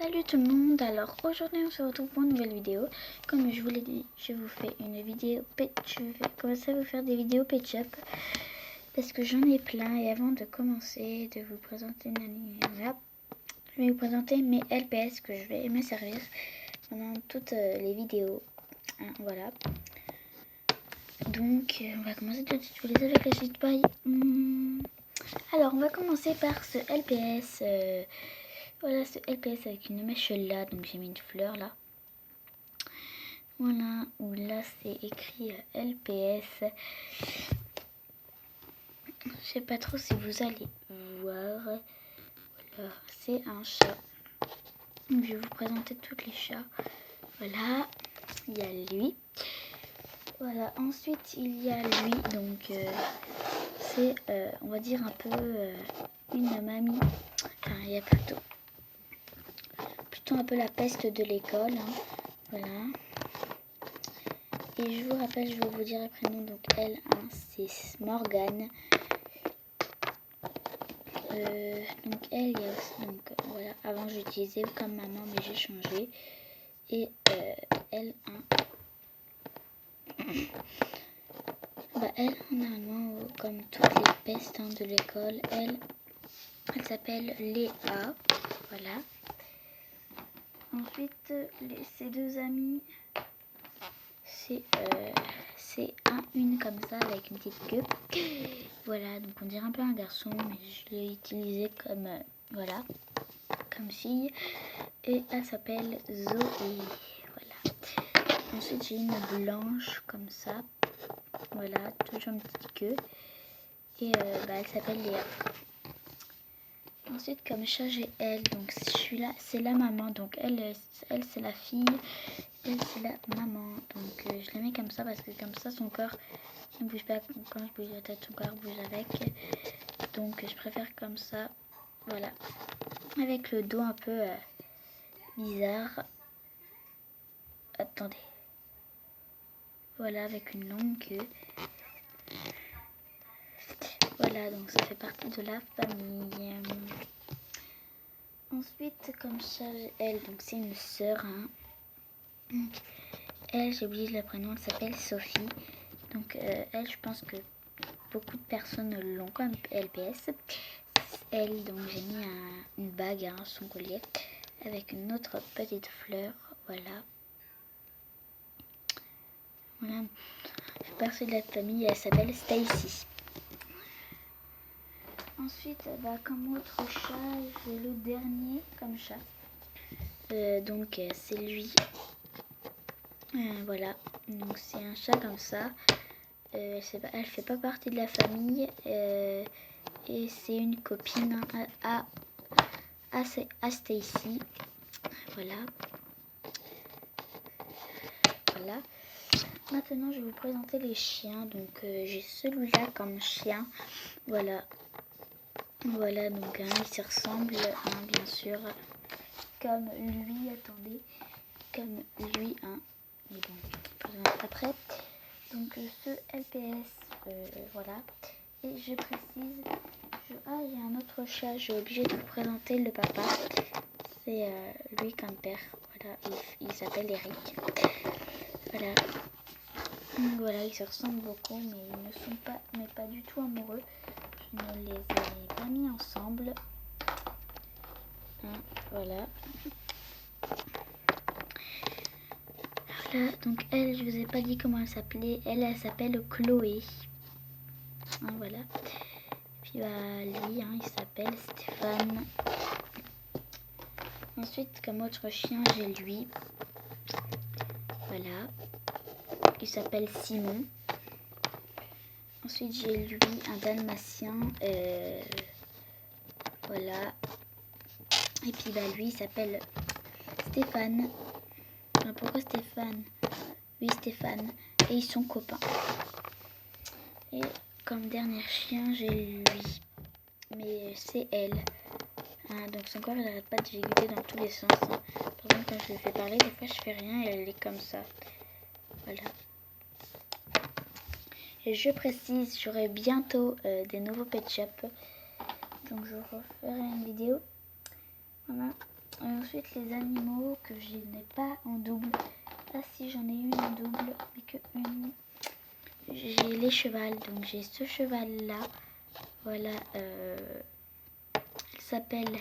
Salut tout le monde, alors aujourd'hui on se retrouve pour une nouvelle vidéo. Comme je vous l'ai dit, je vous fais une vidéo je vais commencer à vous faire des vidéos Pet Shop parce que j'en ai plein. Et avant de commencer, de vous présenter voilà, je vais vous présenter mes LPS que je vais me servir pendant toutes les vidéos. Voilà. Donc on va commencer tout de suite, vous les avez avec la suite pareil. Alors on va commencer par ce LPS. Voilà, ce LPS avec une mèche là, donc j'ai mis une fleur là. Voilà, où là c'est écrit LPS. Je sais pas trop si vous allez voir. Voilà, c'est un chat. Donc, je vais vous présenter tous les chats. Voilà, il y a lui. Voilà, ensuite il y a lui, donc c'est, on va dire un peu une mamie. Enfin, il y a plutôt un peu la peste de l'école. Hein. Voilà. Et je vous rappelle, je vais vous dire le prénom. Donc elle, hein, c'est Morgane. Donc elle, il y a aussi, donc voilà, avant j'utilisais comme maman, mais j'ai changé. Et elle, hein, bah elle, normalement, comme toutes les pestes hein, de l'école, elle s'appelle Léa. Voilà. Ensuite, ses deux amis, c'est une comme ça avec une petite queue. Voilà, donc on dirait un peu un garçon, mais je l'ai utilisé comme voilà, comme fille. Et elle s'appelle Zoé. Voilà. Ensuite j'ai une blanche comme ça. Voilà, toujours une petite queue. Et elle s'appelle Léa. Ensuite comme chat j'ai elle, donc celui-là c'est la maman, donc elle c'est la fille, elle c'est la maman, donc je la mets comme ça parce que comme ça son corps ne bouge pas, quand je bouge la tête son corps bouge avec, donc je préfère comme ça, voilà, avec le dos un peu bizarre, attendez, voilà, avec une longue queue. Voilà, donc ça fait partie de la famille. Ensuite, comme ça, elle, donc c'est une sœur. Hein. Elle, j'ai oublié le prénom, elle s'appelle Sophie. Donc elle, je pense que beaucoup de personnes l'ont comme LPS. Elle, donc j'ai mis une bague à son collier avec une autre petite fleur. Voilà. Voilà. Je fais partie de la famille, elle s'appelle Stacy. Ensuite, comme autre chat, j'ai le dernier comme chat. Donc c'est lui. Voilà. Donc c'est un chat comme ça. Elle fait pas partie de la famille. Et c'est une copine à Stacy. Voilà. Voilà. Maintenant, je vais vous présenter les chiens. Donc j'ai celui-là comme chien. Voilà. Voilà, donc hein, il se ressemble, hein, bien sûr, comme lui, attendez, comme lui, hein, mais bon, je vous en après. Donc ce LPS, voilà, et je précise, il y a un autre chat, j'ai obligé de vous présenter le papa, c'est lui comme père, voilà, il s'appelle Eric, voilà. Donc, voilà, ils se ressemblent beaucoup, mais ils ne sont pas du tout amoureux. Je ne les ai pas mis ensemble. Hein, voilà. Voilà, donc elle, je vous ai pas dit comment elle s'appelait. Elle s'appelle Chloé. Hein, voilà. Puis lui, hein, il s'appelle Stéphane. Ensuite, comme autre chien, j'ai lui. Voilà. Il s'appelle Simon. Ensuite, j'ai lui, un dalmatien. Voilà. Et puis lui, il s'appelle Stéphane. Alors, pourquoi Stéphane? Oui, Stéphane. Et ils sont copains. Et comme dernier chien, j'ai lui. Mais c'est elle. Ah, donc son corps, il n'arrête pas de gigoter dans tous les sens. Hein. Par exemple, quand je lui fais parler, des fois, je fais rien et elle est comme ça. Voilà. Et je précise, j'aurai bientôt des nouveaux Pet Shop. Donc, je referai une vidéo. Voilà. Ensuite, les animaux que je n'ai pas en double. Ah si, j'en ai une en double, mais que une. J'ai les chevals, donc j'ai ce cheval-là. Voilà, elle s'appelle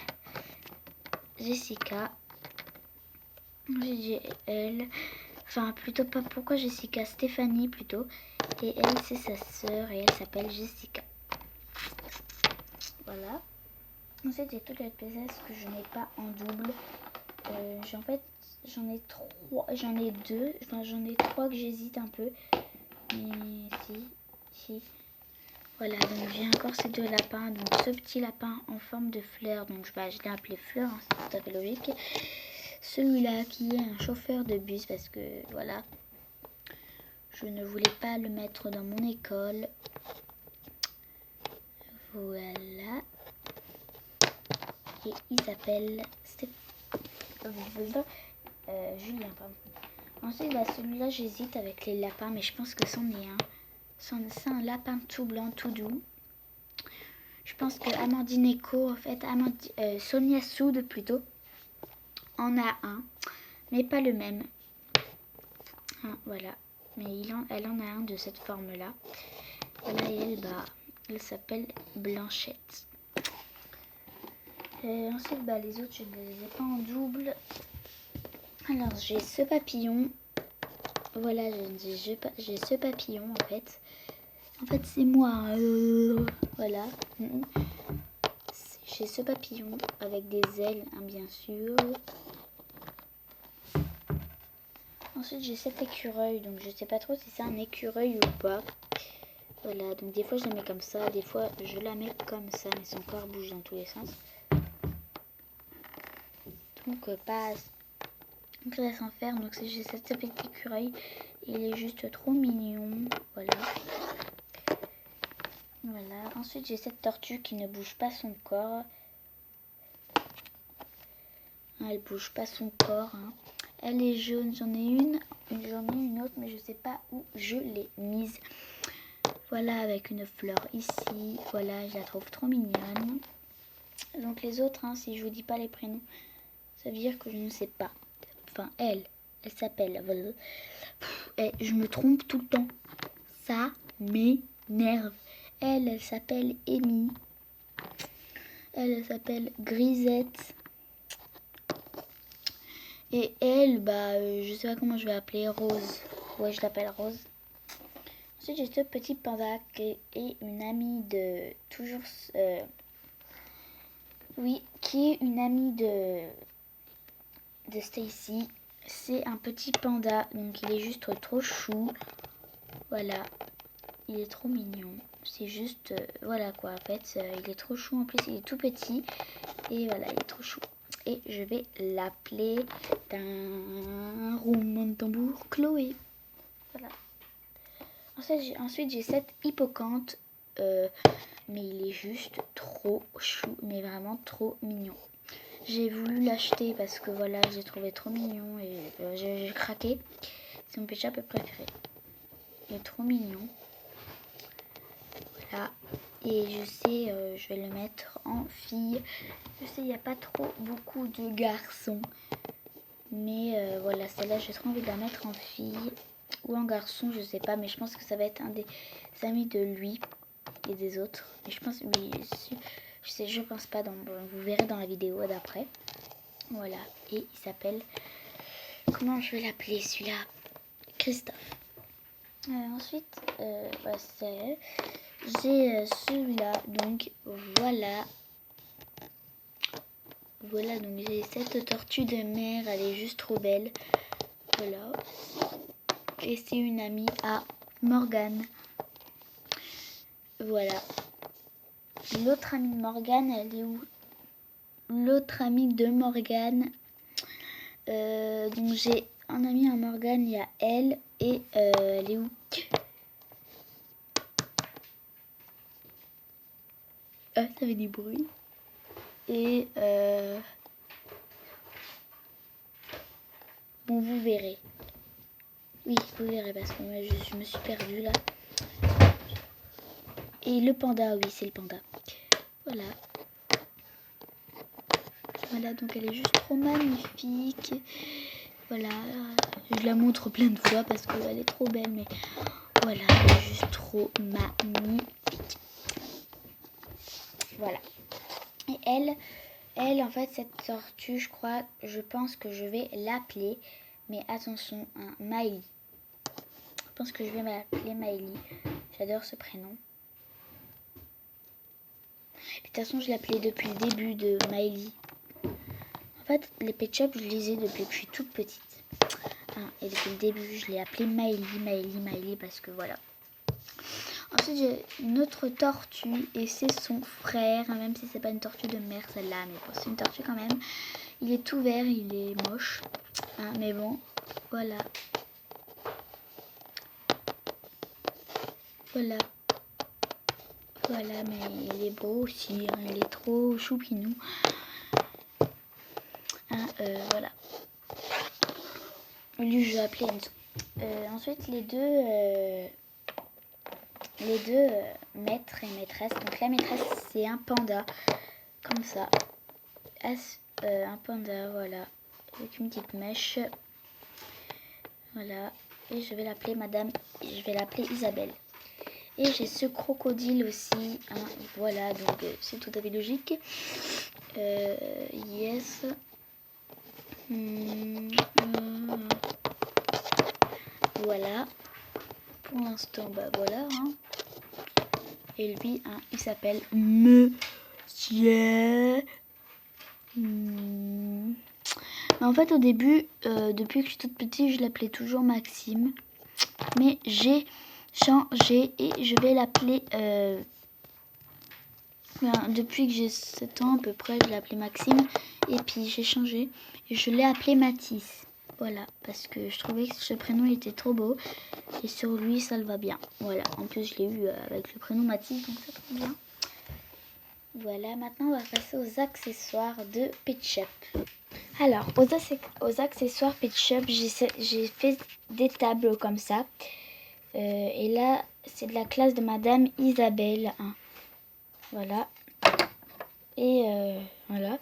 Jessica. J'ai elle. Enfin, plutôt pas pourquoi Jessica, Stéphanie plutôt. Et elle, c'est sa sœur et elle s'appelle Jessica. Voilà. Ensuite, j'ai toutes les pièces que je n'ai pas en double. En fait, j'en ai trois, j'en ai deux, enfin j'en ai trois que j'hésite un peu. Mais si. Voilà, donc j'ai encore ces deux lapins. Donc ce petit lapin en forme de fleur, donc je l'ai appelé Fleur, hein, c'est tout à fait logique. Celui-là qui est un chauffeur de bus parce que voilà, je ne voulais pas le mettre dans mon école. Voilà. Et il s'appelle Julien, pardon. Ensuite, celui-là, j'hésite avec les lapins, mais je pense que c'en est un. C'est un lapin tout blanc, tout doux. Je pense que Amandine Echo, en fait, Sonia Soud plutôt, en a un, mais pas le même. Hein, voilà. Mais elle en a un de cette forme-là. Voilà, et elle s'appelle Blanchette. Ensuite, les autres, je ne les ai pas en double. Alors, j'ai ce papillon. Voilà, j'ai ce papillon, en fait. En fait, c'est moi. Voilà. J'ai ce papillon avec des ailes, hein, bien sûr. Ensuite, j'ai cet écureuil. Donc, je sais pas trop si c'est un écureuil ou pas. Voilà. Donc, des fois, je la mets comme ça. Des fois, je la mets comme ça. Mais son corps bouge dans tous les sens. Donc, pas très sans faire. Donc, j'ai cet petit écureuil. Il est juste trop mignon. Voilà. Voilà. Ensuite, j'ai cette tortue qui ne bouge pas son corps. Elle bouge pas son corps. Hein. Elle est jaune. J'en ai une autre, mais je sais pas où je l'ai mise. Voilà, avec une fleur ici. Voilà, je la trouve trop mignonne. Donc les autres, hein, si je vous dis pas les prénoms, ça veut dire que je ne sais pas. Enfin, elle s'appelle. Et je me trompe tout le temps. Ça m'énerve. Elle s'appelle Amy. Elle s'appelle Grisette. Et elle, je sais pas comment je vais appeler, Rose. Ouais, je l'appelle Rose. Ensuite, j'ai ce petit panda qui est une amie de... Toujours... oui, qui est une amie de Stacy. C'est un petit panda, donc il est juste trop chou. Voilà, il est trop mignon. C'est juste, voilà quoi, en fait, il est trop chou. En plus, il est tout petit. Et voilà, il est trop chou. Et je vais l'appeler d'un roulement de tambour Chloé. Voilà. Ensuite, j'ai cette hippocampe. Mais il est juste trop chou. Mais vraiment trop mignon. J'ai voulu l'acheter parce que voilà, j'ai trouvé trop mignon. Et j'ai craqué. C'est mon petit chat préféré. Il est trop mignon. Voilà. Et je sais, je vais le mettre en fille. Je sais, il n'y a pas trop beaucoup de garçons. Mais voilà, celle-là, j'ai trop envie de la mettre en fille. Ou en garçon, je sais pas. Mais je pense que ça va être un des amis de lui et des autres. Mais je pense, oui, je pense pas. Vous verrez dans la vidéo d'après. Voilà. Et il s'appelle... Comment je vais l'appeler celui-là? Christophe. Ensuite, j'ai celui-là, donc voilà. Voilà, donc j'ai cette tortue de mer, elle est juste trop belle. Voilà. Et c'est une amie à Morgane. Voilà. L'autre amie de Morgane, elle est où? L'autre amie de Morgane. Donc j'ai un ami à Morgane, il y a elle. Et elle est où? Ah, ça fait du bruit. Et bon, vous verrez. Oui, vous verrez parce que moi, je me suis perdue là. Et le panda, oui, c'est le panda. Voilà. Voilà, donc elle est juste trop magnifique. Voilà, je la montre plein de fois parce qu'elle est trop belle, mais voilà, elle est juste trop magnifique. Voilà. Et elle en fait, cette tortue, je pense que je vais l'appeler, mais attention, hein, Maëlie. Je pense que je vais m'appeler Maëlie. J'adore ce prénom. De toute façon, je l'appelais depuis le début de Maëlie. En fait, les Pet Shop, je les ai depuis que je suis toute petite. Et depuis le début, je l'ai appelée Maëlie, parce que voilà. Ensuite, j'ai une autre tortue et c'est son frère, même si c'est pas une tortue de mer celle-là, mais bon, c'est une tortue quand même. Il est tout vert, il est moche, mais bon, voilà. Voilà. Voilà, mais il est beau aussi, il est trop choupinou. Voilà. Lui, je vais appeler Enzo. Ensuite, les deux maîtres et maîtresses. Donc la maîtresse, c'est un panda, comme ça. Un panda, voilà, avec une petite mèche. Voilà. Et je vais l'appeler Isabelle. Et j'ai ce crocodile aussi. Voilà, donc c'est tout à fait logique. Yes. Voilà. Pour l'instant, bah voilà. Et lui, il s'appelle Monsieur. En fait, au début, depuis que je suis toute petite, je l'appelais toujours Maxime. Mais j'ai changé et je vais l'appeler... depuis que j'ai 7 ans à peu près, je l'ai appelé Maxime. Et puis j'ai changé et je l'ai appelé Mathis. Voilà, parce que je trouvais que ce prénom il était trop beau. Et sur lui, ça le va bien. Voilà, en plus je l'ai eu avec le prénom Mathis, donc ça tombe bien. Voilà, maintenant on va passer aux accessoires de Pet Shop. Alors, aux accessoires Pet Shop, j'ai fait des tableaux comme ça. Et là, c'est de la classe de Madame Isabelle. Voilà. Et voilà.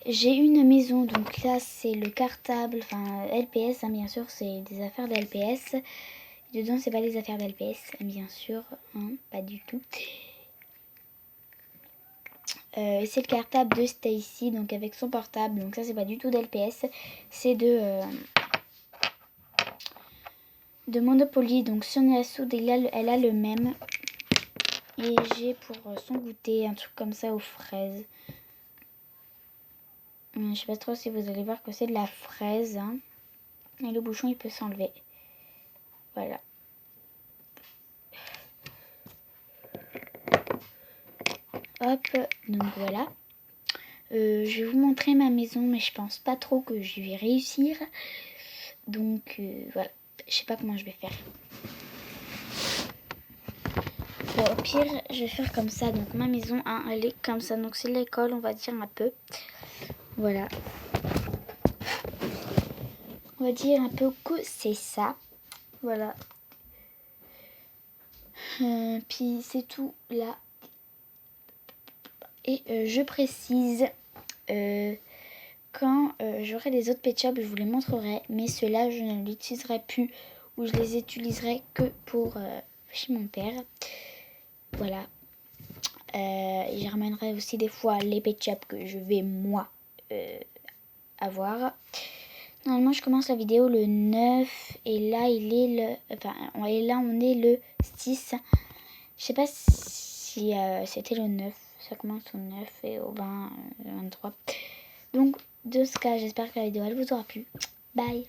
J'ai une maison, donc là, c'est le cartable, enfin LPS, bien sûr, c'est des affaires de LPS. Et dedans, c'est pas des affaires d'LPS, bien sûr, pas du tout. Et c'est le cartable de Stacy, donc avec son portable. Donc ça, c'est pas du tout d'LPS. C'est de Monopoly. Donc si on est à soude, elle a le même. Et j'ai pour son goûter un truc comme ça aux fraises. Je sais pas trop si vous allez voir que c'est de la fraise. Et le bouchon, il peut s'enlever. Voilà. Hop, donc voilà. Je vais vous montrer ma maison, mais je pense pas trop que je vais réussir. Donc voilà, je sais pas comment je vais faire. Bon, au pire, je vais faire comme ça. Donc ma maison, elle est comme ça. Donc c'est l'école, on va dire un peu. Voilà. On va dire un peu que c'est ça. Voilà. Puis c'est tout là. Et je précise, quand j'aurai les autres Pet Shop, je vous les montrerai. Mais ceux-là, je ne l'utiliserai plus. Ou je les utiliserai que pour chez mon père. Voilà. Je ramènerai aussi des fois les Pet Shop que je vais moi avoir. Normalement, je commence la vidéo le 9 et là, il est le... Enfin, et là, on est le 6. Je sais pas si c'était le 9. Ça commence au 9 et au 20, 23. Donc, de ce cas, j'espère que la vidéo, elle vous aura plu. Bye!